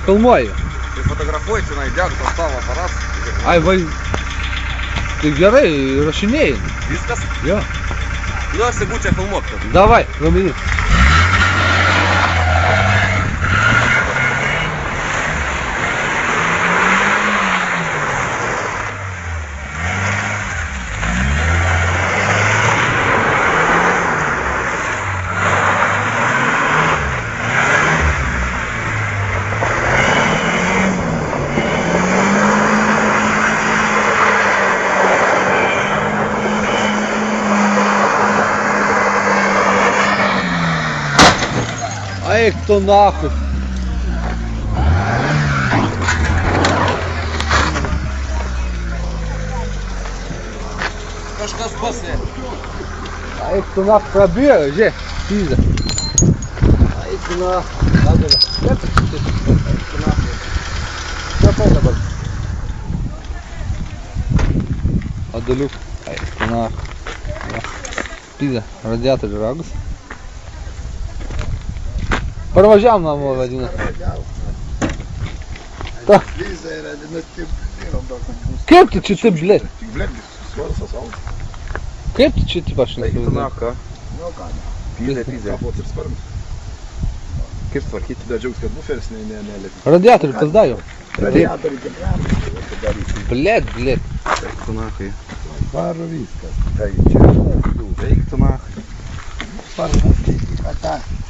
filmuoju. Tai fotografuoji, čia įdėk tą savo aparatą. Ai, vai... Tai gerai, rašinėjai. Viskas? Jo. Nu, aš tai būčiau filmuok. Davai, ramini. Eik tu nahui. Kažkas pasė. Eik tu nahui, prabėjo, žiūrėk, pizda. Eik tu nahui. Dadėlė. Eik tu nahui. Čepai dabar. Adaliuk. Eik tu nahui. Pizda, radiatorių ragus. Parvažiavam namo vadina. Ta. Kaip tu čia taip, blėt? Kaip tu čia taip aš nesuvažiuoju? Pizė. Kaip tvarkyti? Džiaugs, kad buferis nelėti. Radiatorių pasdajau. Radiatorių Blėt. Eik tu nahui. Varo viskas. Eik tu nahui. Varo viskas.